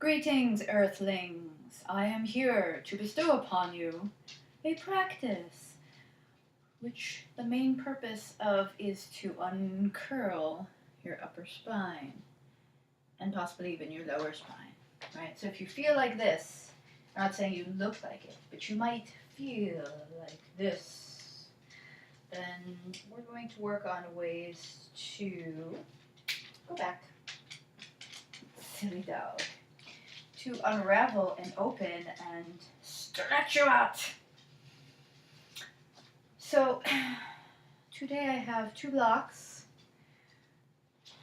Greetings, Earthlings! I am here to bestow upon you a practice, which the main purpose of is to uncurl your upper spine, and possibly even your lower spine, right? So if you feel like this, I'm not saying you look like it, but you might feel like this, then we're going to work on ways to go back. Silly dog. To unravel and open and stretch you out. So today I have 2 blocks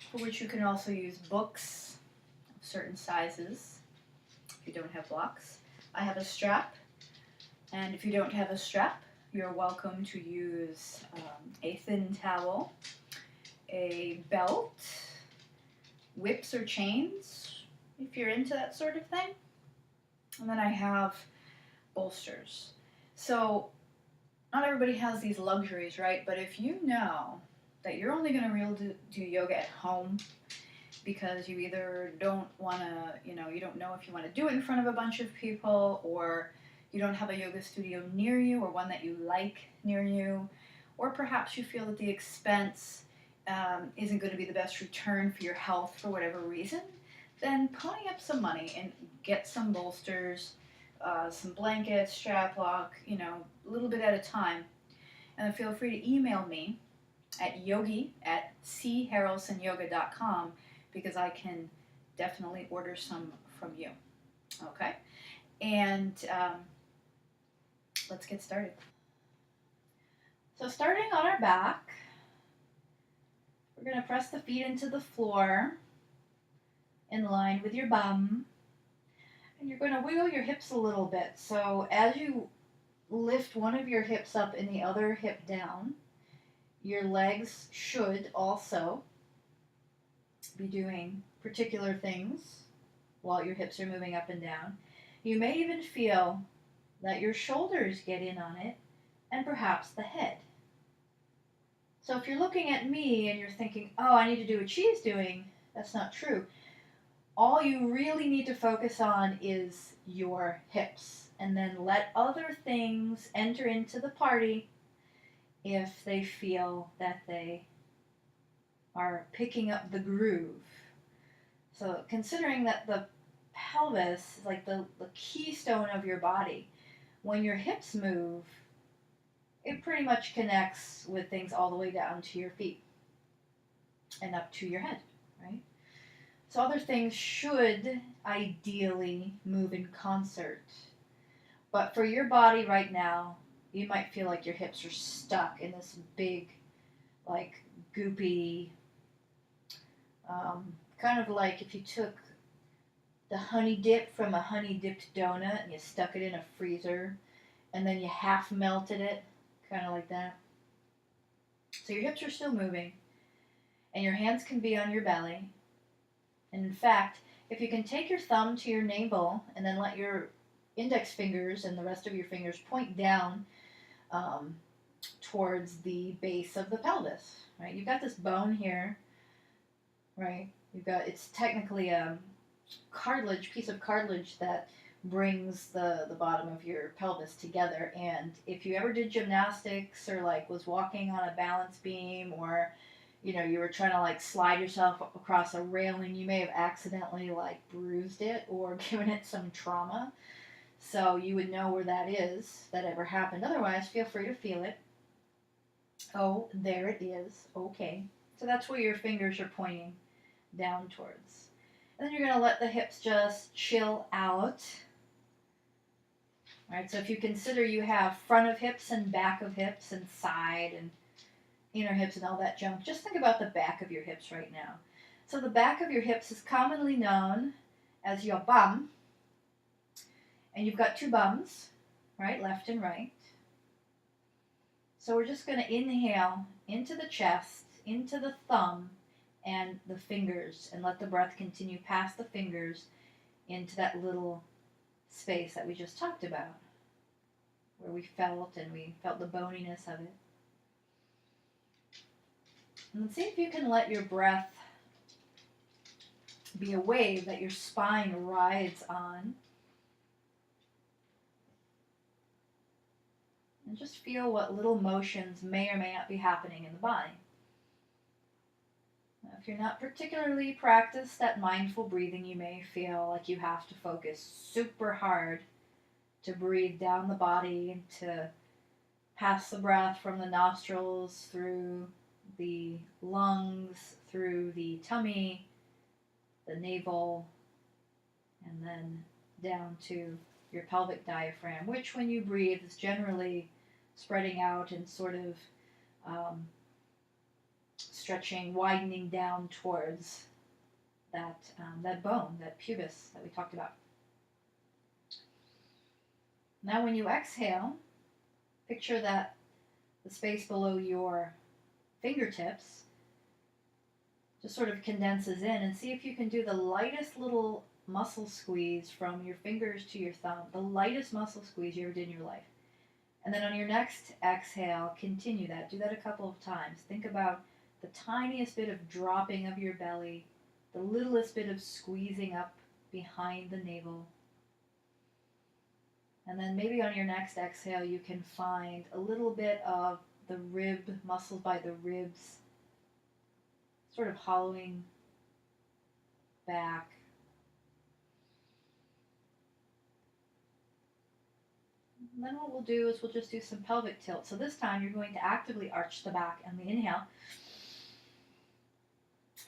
for which you can also use books of certain sizes if you don't have blocks. I have a strap, and if you don't have a strap, you're welcome to use a thin towel, a belt, whips or chains, if you're into that sort of thing. And then I have bolsters. So not everybody has these luxuries, right? But if you know that you're only going to really do yoga at home because you either don't want to, you don't know if you want to do it in front of a bunch of people, or you don't have a yoga studio near you or one that you like near you, or perhaps you feel that the expense isn't going to be the best return for your health for whatever reason, then pony up some money and get some bolsters, some blankets, strap lock, a little bit at a time. And then feel free to email me at yogi@charelsonyoga.com because I can definitely order some from you. Okay? And let's get started. So starting on our back, we're going to press the feet into the floor in line with your bum. And you're going to wiggle your hips a little bit. So as you lift one of your hips up and the other hip down, your legs should also be doing particular things while your hips are moving up and down. You may even feel that your shoulders get in on it, and perhaps the head. So if you're looking at me and you're thinking, oh, I need to do what she's doing, that's not true. All you really need to focus on is your hips, and then let other things enter into the party if they feel that they are picking up the groove. So considering that the pelvis is like the keystone of your body, when your hips move, it pretty much connects with things all the way down to your feet and up to your head, right? So other things should ideally move in concert. But for your body right now, you might feel like your hips are stuck in this big, like, goopy, kind of like if you took the honey dip from a honey dipped donut and you stuck it in a freezer and then you half melted it, kind of like that. So your hips are still moving, and your hands can be on your belly. And in fact, if you can take your thumb to your navel and then let your index fingers and the rest of your fingers point down towards the base of the pelvis, right? You've got this bone here, right? It's technically a piece of cartilage that brings the bottom of your pelvis together. And if you ever did gymnastics or was walking on a balance beam, or you were trying to slide yourself across a railing, you may have accidentally bruised it or given it some trauma. So you would know where that is, that ever happened. Otherwise, feel free to feel it. Oh, there it is. Okay. So that's where your fingers are pointing down towards. And then you're going to let the hips just chill out. All right, so if you consider you have front of hips and back of hips and side and inner hips and all that junk, just think about the back of your hips right now. So the back of your hips is commonly known as your bum. And you've got 2 bums, right, left and right. So we're just going to inhale into the chest, into the thumb and the fingers, and let the breath continue past the fingers into that little space that we just talked about, where we felt the boniness of it. And see if you can let your breath be a wave that your spine rides on. And just feel what little motions may or may not be happening in the body. Now, if you're not particularly practiced at mindful breathing, you may feel like you have to focus super hard to breathe down the body and to pass the breath from the nostrils through the lungs, through the tummy, the navel, and then down to your pelvic diaphragm, which when you breathe is generally spreading out and sort of stretching, widening down towards that bone, that pubis that we talked about. Now when you exhale, picture that the space below your fingertips just sort of condenses in, and see if you can do the lightest little muscle squeeze from your fingers to your thumb, the lightest muscle squeeze you ever did in your life. And then on your next exhale, continue that. Do that a couple of times. Think about the tiniest bit of dropping of your belly, the littlest bit of squeezing up behind the navel. And then maybe on your next exhale, you can find a little bit of the rib, muscles by the ribs, sort of hollowing back. And then what we'll do is we'll just do some pelvic tilt. So this time you're going to actively arch the back on the inhale.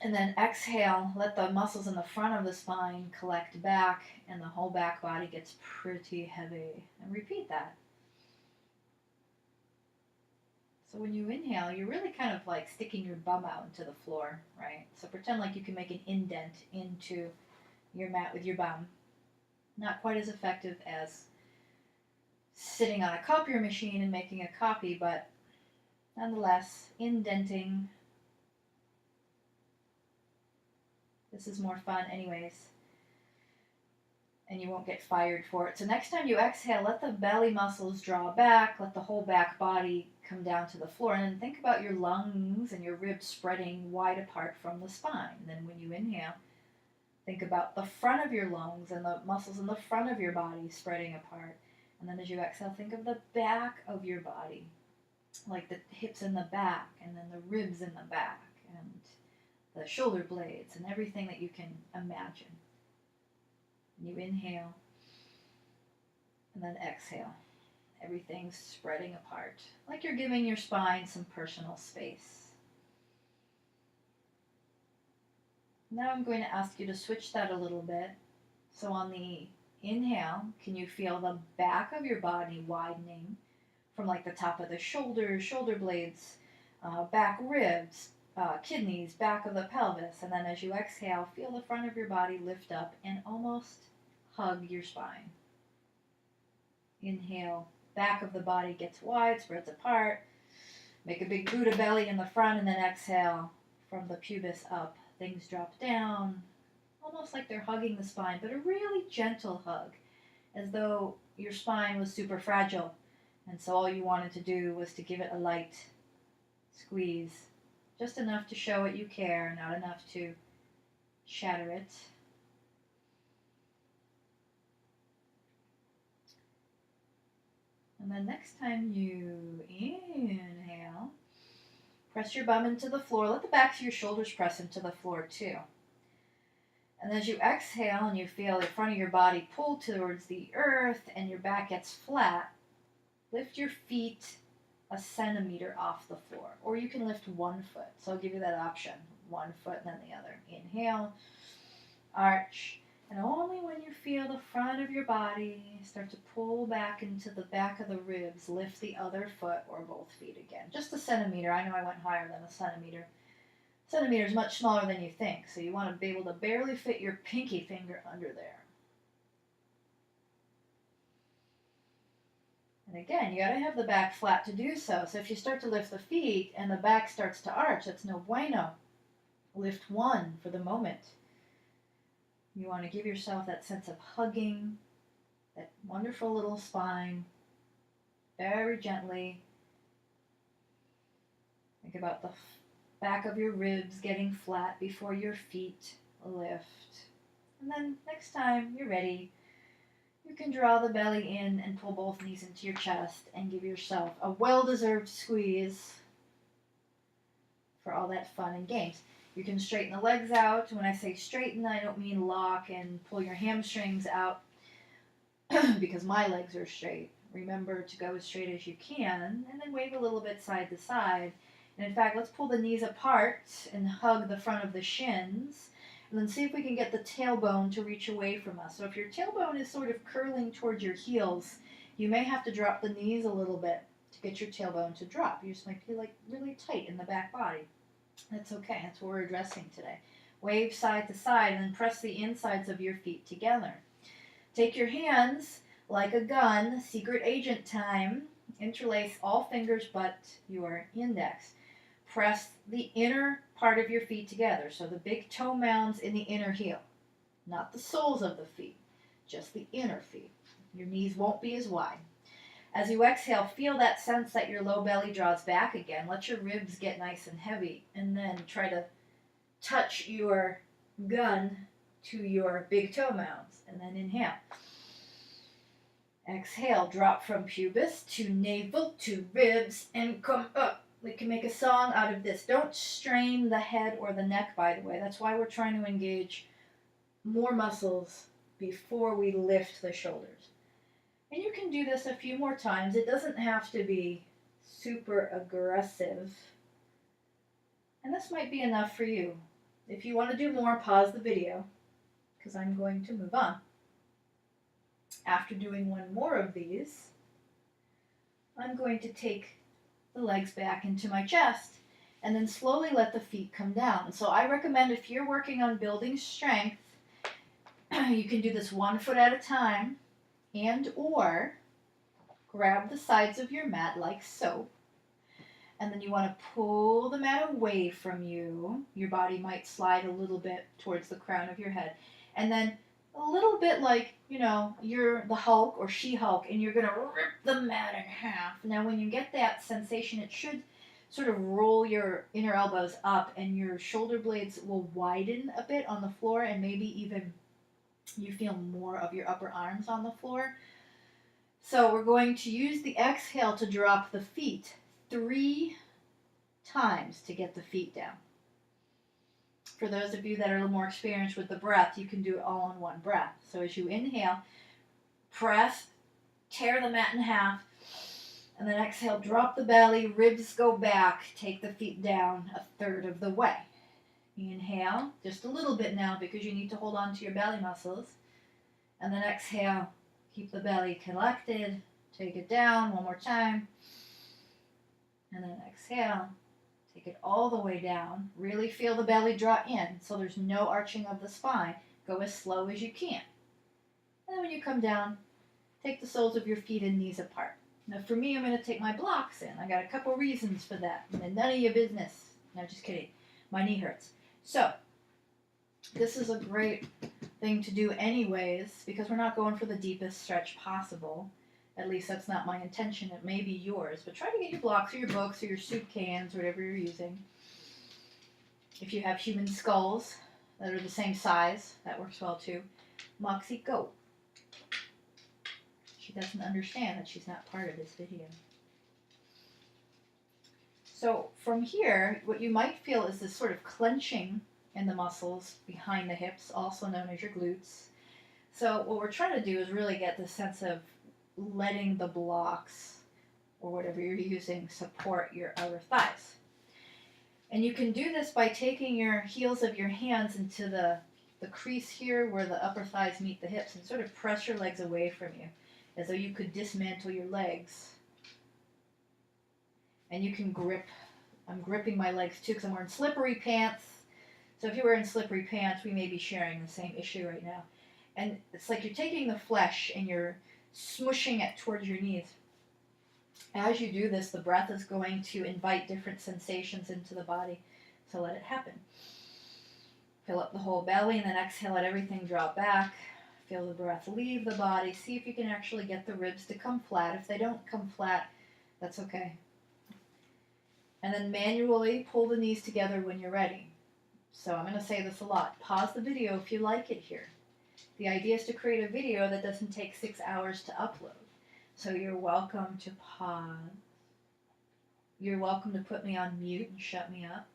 And then exhale, let the muscles in the front of the spine collect back, and the whole back body gets pretty heavy. And repeat that. So when you inhale, you're really kind of like sticking your bum out into the floor, right? So pretend like you can make an indent into your mat with your bum. Not quite as effective as sitting on a copier machine and making a copy, but nonetheless, indenting. This is more fun anyways, and you won't get fired for it. So next time you exhale, let the belly muscles draw back, let the whole back body come down to the floor, and then think about your lungs and your ribs spreading wide apart from the spine. And then when you inhale, think about the front of your lungs and the muscles in the front of your body spreading apart. And then as you exhale, think of the back of your body, like the hips in the back, and then the ribs in the back, and the shoulder blades, and everything that you can imagine. And you inhale, and then exhale. Everything's spreading apart, like you're giving your spine some personal space. Now I'm going to ask you to switch that a little bit. So on the inhale, can you feel the back of your body widening from like the top of the shoulders, shoulder blades, back ribs, kidneys, back of the pelvis. And then as you exhale, feel the front of your body lift up and almost hug your spine. Inhale, back of the body gets wide, spreads apart. Make a big Buddha belly in the front, and then exhale from the pubis up. Things drop down, almost like they're hugging the spine, but a really gentle hug, as though your spine was super fragile, and so all you wanted to do was to give it a light squeeze, just enough to show it you care, not enough to shatter it. And then next time you inhale, press your bum into the floor. Let the backs of your shoulders press into the floor too. And as you exhale and you feel the front of your body pull towards the earth and your back gets flat, lift your feet a centimeter off the floor. Or you can lift 1 foot. So I'll give you that option. 1 foot and then the other. Inhale, arch. And only when you feel the front of your body start to pull back into the back of the ribs, lift the other foot or both feet again. Just a centimeter. I know I went higher than a centimeter. Centimeter is much smaller than you think, so you want to be able to barely fit your pinky finger under there. And again, you got to have the back flat to do so. So if you start to lift the feet and the back starts to arch, that's no bueno. Lift 1 for the moment. You want to give yourself that sense of hugging, that wonderful little spine, very gently. Think about the back of your ribs getting flat before your feet lift. And then next time you're ready, you can draw the belly in and pull both knees into your chest and give yourself a well-deserved squeeze for all that fun and games. You can straighten the legs out. When I say straighten, I don't mean lock and pull your hamstrings out because my legs are straight. Remember to go as straight as you can and then wave a little bit side to side. And in fact, let's pull the knees apart and hug the front of the shins. And then see if we can get the tailbone to reach away from us. So if your tailbone is sort of curling towards your heels, you may have to drop the knees a little bit to get your tailbone to drop. You just might be like really tight in the back body. That's okay. That's what we're addressing today. Wave side to side and then press the insides of your feet together. Take your hands like a gun, secret agent time. Interlace all fingers but your index. Press the inner part of your feet together. So the big toe mounds in the inner heel. Not the soles of the feet, just the inner feet. Your knees won't be as wide. As you exhale, feel that sense that your low belly draws back again. Let your ribs get nice and heavy. And then try to touch your gun to your big toe mounds. And then inhale. Exhale, drop from pubis to navel to ribs and come up. We can make a song out of this. Don't strain the head or the neck, by the way. That's why we're trying to engage more muscles before we lift the shoulders. And you can do this a few more times. It doesn't have to be super aggressive. And this might be enough for you. If you want to do more, pause the video, because I'm going to move on. After doing one more of these, I'm going to take the legs back into my chest and then slowly let the feet come down. So I recommend if you're working on building strength, you can do this 1 foot at a time and or grab the sides of your mat like so. And then you want to pull the mat away from you. Your body might slide a little bit towards the crown of your head. And then a little bit like, you're the Hulk or She-Hulk and you're going to rip the mat in half. Now when you get that sensation, it should sort of roll your inner elbows up and your shoulder blades will widen a bit on the floor and maybe even you feel more of your upper arms on the floor. So we're going to use the exhale to drop the feet 3 times to get the feet down. For those of you that are a little more experienced with the breath, you can do it all on one breath. So as you inhale, press, tear the mat in half, and then exhale, drop the belly, ribs go back, take the feet down 1/3 of the way. Inhale, just a little bit now because you need to hold on to your belly muscles. And then exhale, keep the belly collected, take it down 1 more time. And then exhale. Take it all the way down. Really feel the belly draw in so there's no arching of the spine. Go as slow as you can. And then when you come down, take the soles of your feet and knees apart. Now for me, I'm going to take my blocks in. I got a couple reasons for that. And none of your business. No, just kidding. My knee hurts. So, this is a great thing to do anyways because we're not going for the deepest stretch possible. At least that's not my intention. It may be yours. But try to get your blocks or your books or your soup cans, whatever you're using. If you have human skulls that are the same size, that works well too. Moxie, go. She doesn't understand that she's not part of this video. So from here, what you might feel is this sort of clenching in the muscles behind the hips, also known as your glutes. So what we're trying to do is really get the sense of letting the blocks or whatever you're using support your outer thighs. And you can do this by taking your heels of your hands into the crease here where the upper thighs meet the hips and sort of press your legs away from you as though you could dismantle your legs. And you can grip. I'm gripping my legs too because I'm wearing slippery pants. So if you're wearing slippery pants, we may be sharing the same issue right now. And it's like you're taking the flesh and you're smushing it towards your knees. As you do this, the breath is going to invite different sensations into the body. So let it happen. Fill up the whole belly and then exhale, let everything drop back. Feel the breath leave the body. See if you can actually get the ribs to come flat. If they don't come flat, that's okay. And then manually pull the knees together when you're ready. So I'm going to say this a lot. Pause the video if you like it here. The idea is to create a video that doesn't take 6 hours to upload. So you're welcome to pause. You're welcome to put me on mute and shut me up.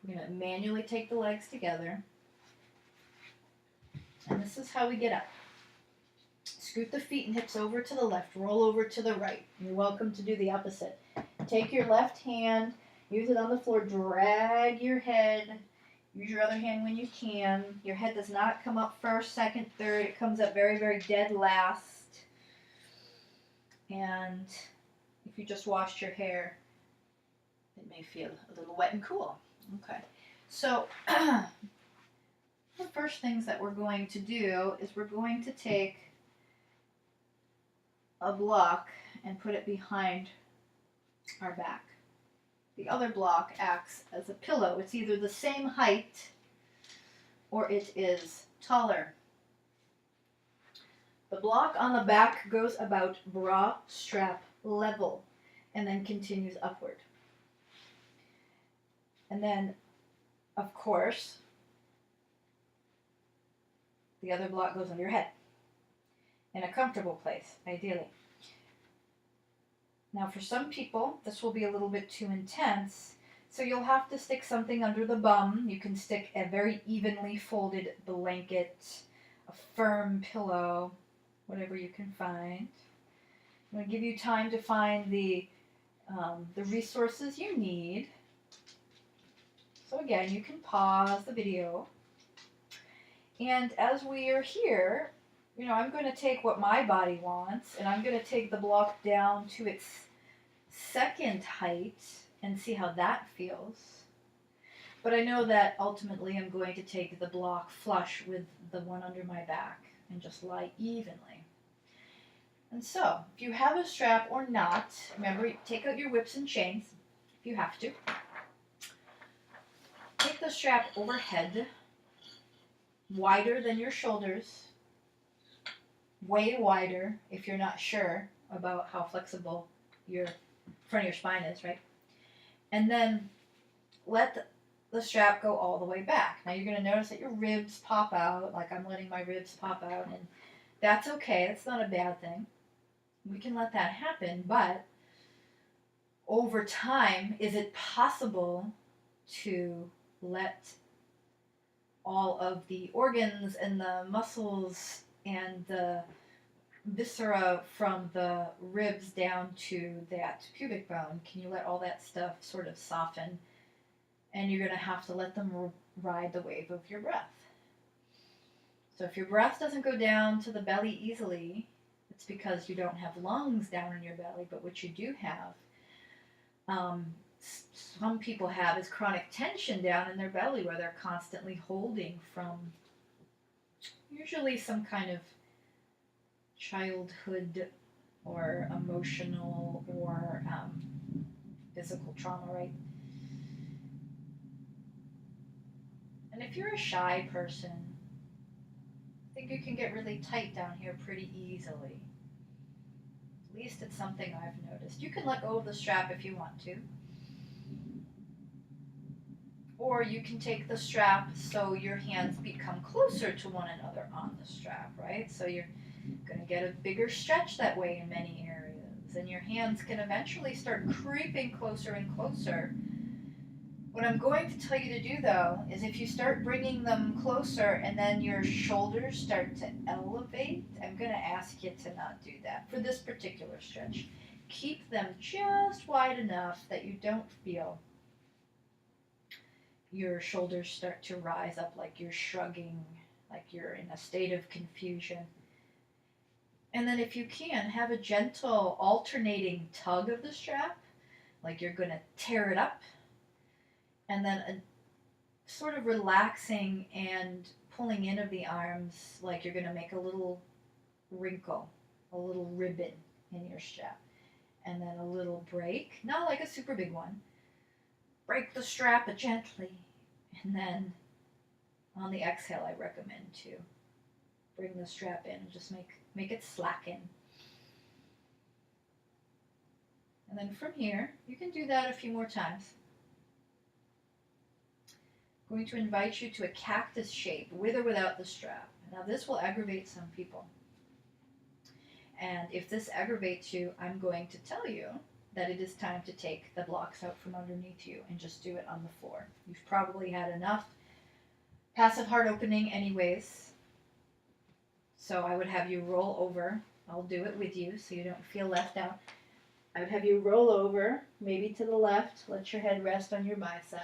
We're going to manually take the legs together. And this is how we get up. Scoot the feet and hips over to the left. Roll over to the right. You're welcome to do the opposite. Take your left hand. Use it on the floor. Drag your head. Use your other hand when you can. Your head does not come up first, second, third. It comes up very, very dead last. And if you just washed your hair, it may feel a little wet and cool. Okay. So the first things that we're going to do is we're going to take a block and put it behind our back. The other block acts as a pillow. It's either the same height or it is taller. The block on the back goes about bra strap level and then continues upward. And then, of course, the other block goes under your head in a comfortable place, ideally. Now, for some people, this will be a little bit too intense, so you'll have to stick something under the bum. You can stick a very evenly folded blanket, a firm pillow, whatever you can find. I'm going to give you time to find the resources you need. So again, you can pause the video. And as we are here, I'm going to take what my body wants, and I'm going to take the block down to its second height and see how that feels. But I know that ultimately I'm going to take the block flush with the one under my back and just lie evenly. And so, if you have a strap or not, remember, take out your whips and chains if you have to. Take the strap overhead, wider than your shoulders, way wider if you're not sure about how flexible your front of your spine is, right? And then let the strap go all the way back. Now you're going to notice that your ribs pop out, like I'm letting my ribs pop out, and that's okay. It's not a bad thing. We can let that happen, but over time, is it possible to let all of the organs and the muscles and the viscera from the ribs down to that pubic bone, can you let all that stuff sort of soften? And you're going to have to let them ride the wave of your breath. So if your breath doesn't go down to the belly easily, it's because you don't have lungs down in your belly, but what you do have, some people have, is chronic tension down in their belly where they're constantly holding from usually some kind of childhood or emotional or physical trauma, right? And if you're a shy person, I think you can get really tight down here pretty easily. At least it's something I've noticed. You can let go of the strap if you want to. Or you can take the strap so your hands become closer to one another on the strap, right? So you're going to get a bigger stretch that way in many areas. And your hands can eventually start creeping closer and closer. What I'm going to tell you to do, though, is if you start bringing them closer and then your shoulders start to elevate, I'm going to ask you to not do that for this particular stretch. Keep them just wide enough that you don't feel your shoulders start to rise up like you're shrugging, like you're in a state of confusion. And then if you can, have a gentle alternating tug of the strap, like you're going to tear it up, and then a sort of relaxing and pulling in of the arms like you're going to make a little wrinkle, a little ribbon in your strap. And then a little break, not like a super big one. Break the strap gently. And then on the exhale, I recommend to bring the strap in and just make it slacken. And then from here, you can do that a few more times. I'm going to invite you to a cactus shape, with or without the strap. Now this will aggravate some people. And if this aggravates you, I'm going to tell you that it is time to take the blocks out from underneath you and just do it on the floor. You've probably had enough passive heart opening anyways. So I would have you roll over. I'll do it with you so you don't feel left out. I would have you roll over, maybe to the left. Let your head rest on your bicep.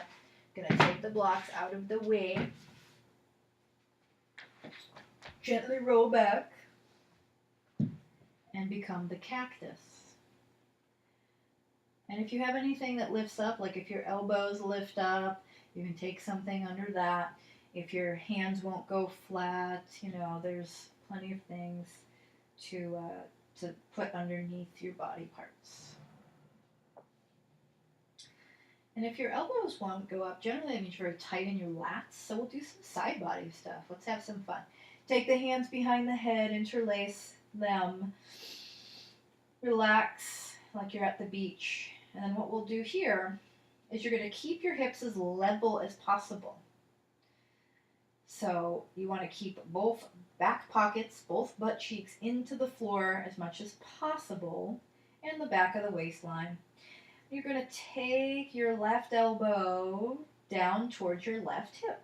I'm going to take the blocks out of the way. Gently roll back and become the cactus. And if you have anything that lifts up, like if your elbows lift up, you can take something under that. If your hands won't go flat, there's plenty of things to put underneath your body parts. And if your elbows won't go up, generally that means you're very tight in your lats, so we'll do some side body stuff. Let's have some fun. Take the hands behind the head, interlace them, relax like you're at the beach. And then what we'll do here is you're going to keep your hips as level as possible. So you want to keep both back pockets, both butt cheeks into the floor as much as possible, and the back of the waistline. You're going to take your left elbow down towards your left hip.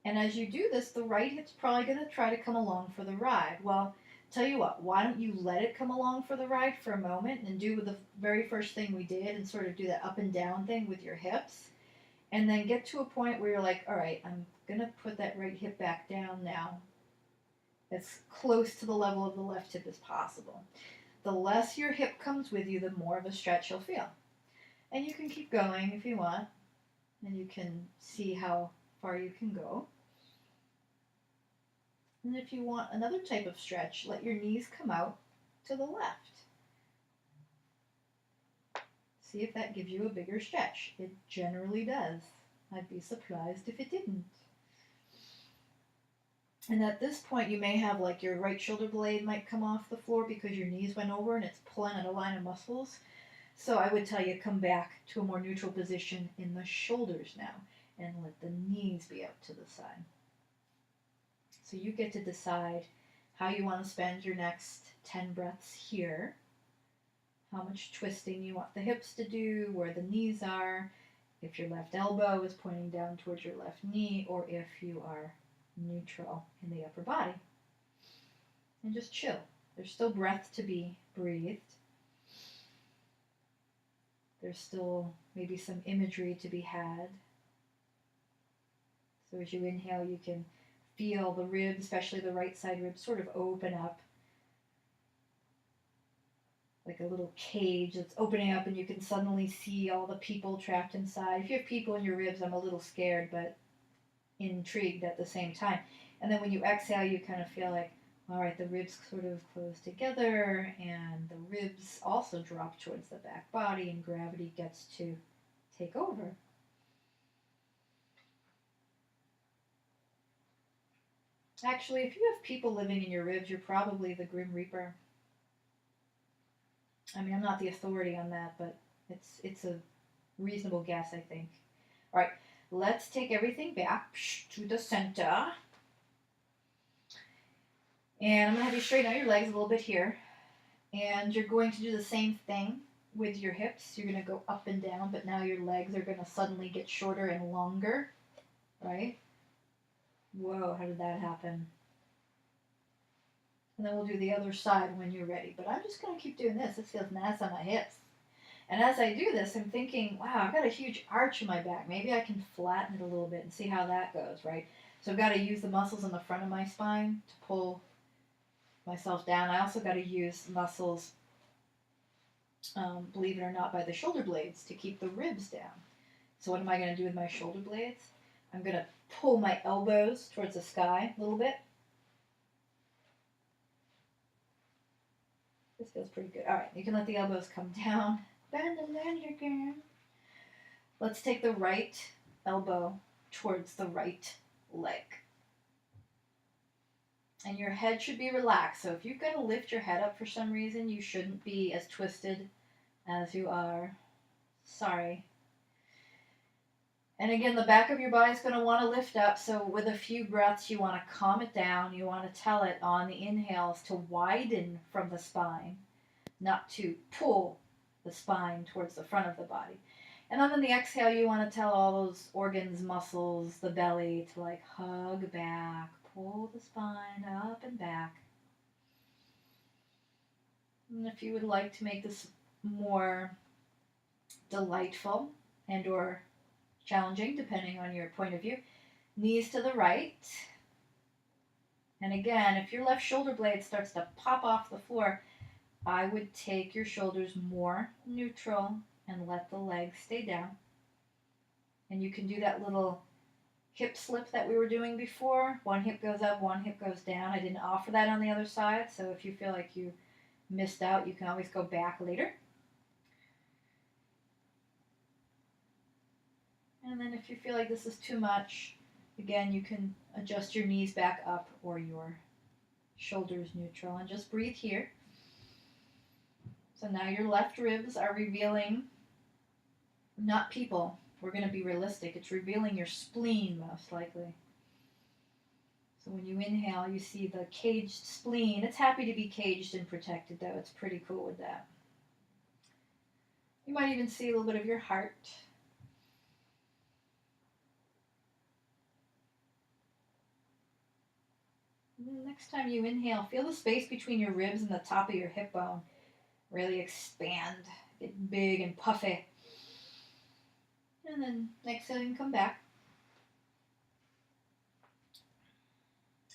And as you do this, the right hip's probably going to try to come along for the ride. Well, tell you what, why don't you let it come along for the ride for a moment and do the very first thing we did and sort of do that up and down thing with your hips. And then get to a point where you're like, all right, I'm going to put that right hip back down now. As close to the level of the left hip as possible. The less your hip comes with you, the more of a stretch you'll feel. And you can keep going if you want. And you can see how far you can go. And if you want another type of stretch, let your knees come out to the left. See if that gives you a bigger stretch. It generally does. I'd be surprised if it didn't. And at this point, you may have like your right shoulder blade might come off the floor because your knees went over and it's pulling at a line of muscles. So I would tell you come back to a more neutral position in the shoulders now and let the knees be out to the side. So you get to decide how you want to spend your next 10 breaths here. How much twisting you want the hips to do, where the knees are, if your left elbow is pointing down towards your left knee, or if you are neutral in the upper body. And just chill. There's still breath to be breathed. There's still maybe some imagery to be had. So as you inhale, you can feel the ribs, especially the right side ribs, sort of open up. Like a little cage that's opening up and you can suddenly see all the people trapped inside. If you have people in your ribs, I'm a little scared, but intrigued at the same time. And then when you exhale, you kind of feel like, all right, the ribs sort of close together and the ribs also drop towards the back body and gravity gets to take over. Actually, if you have people living in your ribs, you're probably the Grim Reaper. I mean, I'm not the authority on that, but it's a reasonable guess, I think. All right, let's take everything back to the center. And I'm going to have you straighten out your legs a little bit here. And you're going to do the same thing with your hips. You're going to go up and down, but now your legs are going to suddenly get shorter and longer, right? Whoa, how did that happen? And then we'll do the other side when you're ready. But I'm just going to keep doing this. This feels nice on my hips. And as I do this, I'm thinking, wow, I've got a huge arch in my back. Maybe I can flatten it a little bit and see how that goes, right? So I've got to use the muscles in the front of my spine to pull myself down. I also got to use muscles, believe it or not, by the shoulder blades to keep the ribs down. So what am I going to do with my shoulder blades? I'm going to pull my elbows towards the sky a little bit. This feels pretty good. All right, you can let the elbows come down. Bend and then again. Let's take the right elbow towards the right leg. And your head should be relaxed. So if you've got to lift your head up for some reason, you shouldn't be as twisted as you are. Sorry. And again, the back of your body is going to want to lift up. So with a few breaths, you want to calm it down. You want to tell it on the inhales to widen from the spine, not to pull the spine towards the front of the body. And then on the exhale, you want to tell all those organs, muscles, the belly to like hug back, pull the spine up and back. And if you would like to make this more delightful and or challenging, depending on your point of view, knees to the right. And again, if your left shoulder blade starts to pop off the floor, I would take your shoulders more neutral and let the legs stay down. And you can do that little hip slip that we were doing before. One hip goes up, one hip goes down. I didn't offer that on the other side, so if you feel like you missed out, you can always go back later. And then if you feel like this is too much, again, you can adjust your knees back up or your shoulders neutral and just breathe here. So now your left ribs are revealing, not people. We're going to be realistic. It's revealing your spleen most likely. So when you inhale, you see the caged spleen. It's happy to be caged and protected though. It's pretty cool with that. You might even see a little bit of your heart. Next time you inhale, feel the space between your ribs and the top of your hip bone really expand, get big and puffy. And then exhale, you can come back.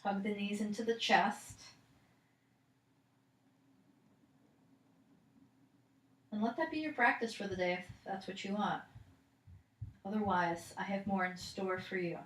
Hug the knees into the chest. And let that be your practice for the day if that's what you want. Otherwise, I have more in store for you.